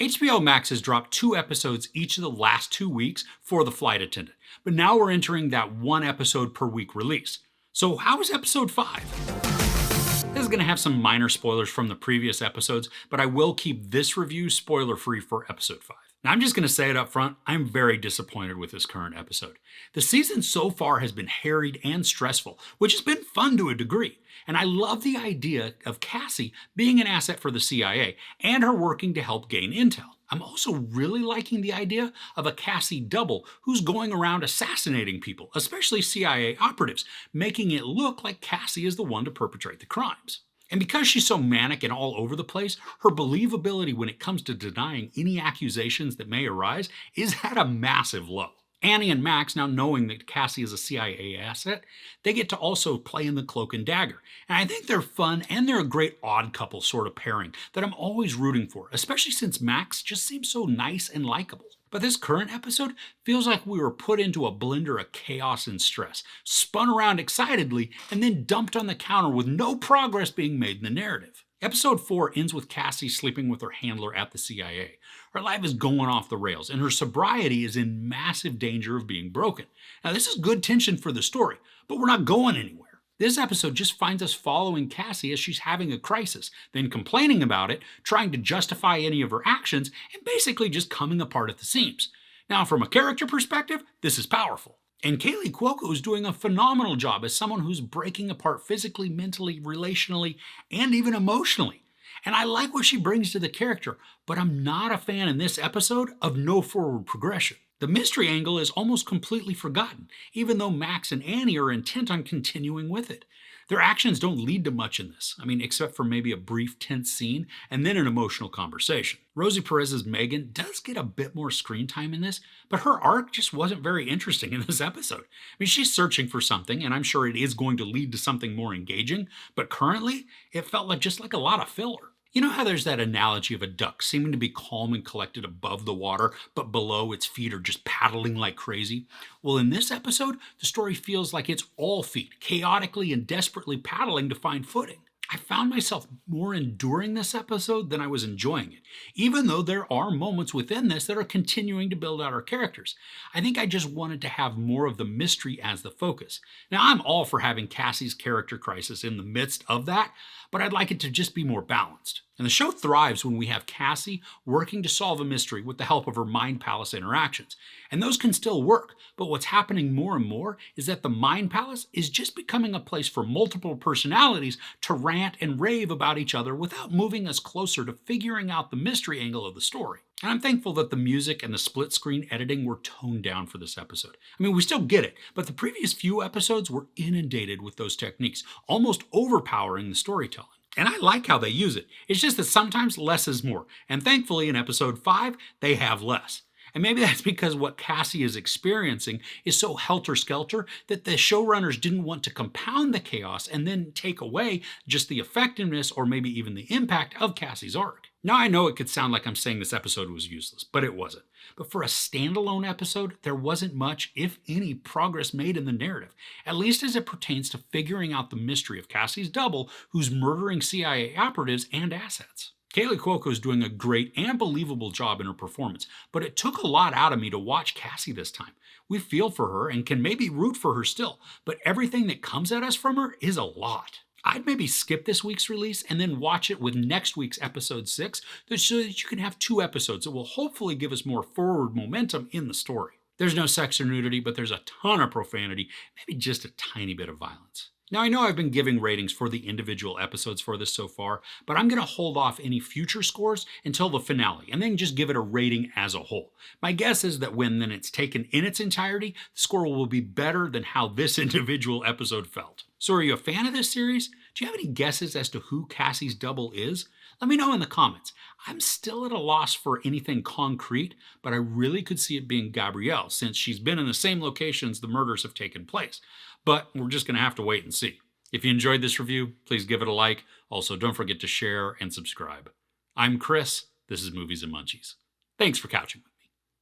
HBO Max has dropped 2 episodes each of the last 2 weeks for The Flight Attendant, but now we're entering that 1 episode per week release. So how is episode 5? This is going to have some minor spoilers from the previous episodes, but I will keep this review spoiler-free for episode 5. Now, I'm just going to say it up front, I'm very disappointed with this current episode. The season so far has been harried and stressful, which has been fun to a degree. And I love the idea of Cassie being an asset for the CIA and her working to help gain intel. I'm also really liking the idea of a Cassie double who's going around assassinating people, especially CIA operatives, making it look like Cassie is the one to perpetrate the crimes. And because she's so manic and all over the place, her believability when it comes to denying any accusations that may arise is at a massive low. Annie and Max, now knowing that Cassie is a CIA asset, they get to also play in the cloak and dagger. And I think they're fun and they're a great odd couple sort of pairing that I'm always rooting for, especially since Max just seems so nice and likable. But this current episode feels like we were put into a blender of chaos and stress, spun around excitedly, and then dumped on the counter with no progress being made in the narrative. Episode 4 ends with Cassie sleeping with her handler at the CIA. Her life is going off the rails, and her sobriety is in massive danger of being broken. Now, this is good tension for the story, but we're not going anywhere. This episode just finds us following Cassie as she's having a crisis, then complaining about it, trying to justify any of her actions, and basically just coming apart at the seams. Now, from a character perspective, this is powerful. And Kaley Cuoco is doing a phenomenal job as someone who's breaking apart physically, mentally, relationally, and even emotionally. And I like what she brings to the character, but I'm not a fan in this episode of no forward progression. The mystery angle is almost completely forgotten, even though Max and Annie are intent on continuing with it. Their actions don't lead to much in this, except for maybe a brief tense scene and then an emotional conversation. Rosie Perez's Megan does get a bit more screen time in this, but her arc just wasn't very interesting in this episode. She's searching for something, and I'm sure it is going to lead to something more engaging, but currently, it felt like just like a lot of filler. You know how there's that analogy of a duck seeming to be calm and collected above the water, but below its feet are just paddling like crazy? Well, in this episode, the story feels like it's all feet, chaotically and desperately paddling to find footing. I found myself more enduring this episode than I was enjoying it, even though there are moments within this that are continuing to build out our characters. I think I just wanted to have more of the mystery as the focus. Now, I'm all for having Cassie's character crisis in the midst of that, but I'd like it to just be more balanced. And the show thrives when we have Cassie working to solve a mystery with the help of her Mind Palace interactions. And those can still work, but what's happening more and more is that the Mind Palace is just becoming a place for multiple personalities to rant and rave about each other without moving us closer to figuring out the mystery angle of the story. And I'm thankful that the music and the split screen editing were toned down for this episode. We still get it, but the previous few episodes were inundated with those techniques, almost overpowering the storytelling. And I like how they use it. It's just that sometimes less is more. And thankfully in episode 5, they have less. And maybe that's because what Cassie is experiencing is so helter-skelter that the showrunners didn't want to compound the chaos and then take away just the effectiveness or maybe even the impact of Cassie's arc. Now I know it could sound like I'm saying this episode was useless, but it wasn't. But for a standalone episode, there wasn't much, if any, progress made in the narrative, at least as it pertains to figuring out the mystery of Cassie's double who's murdering CIA operatives and assets. Kaley Cuoco is doing a great and believable job in her performance, but it took a lot out of me to watch Cassie this time. We feel for her and can maybe root for her still, but everything that comes at us from her is a lot. I'd maybe skip this week's release and then watch it with next week's episode 6 so that you can have 2 episodes that will hopefully give us more forward momentum in the story. There's no sex or nudity, but there's a ton of profanity, maybe just a tiny bit of violence. Now, I know I've been giving ratings for the individual episodes for this so far, but I'm going to hold off any future scores until the finale and then just give it a rating as a whole. My guess is that when then it's taken in its entirety, the score will be better than how this individual episode felt. So are you a fan of this series? Do you have any guesses as to who Cassie's double is? Let me know in the comments. I'm still at a loss for anything concrete, but I really could see it being Gabrielle since she's been in the same locations the murders have taken place. But we're just going to have to wait and see. If you enjoyed this review, please give it a like. Also, don't forget to share and subscribe. I'm Chris. This is Movies and Munchies. Thanks for couching with me.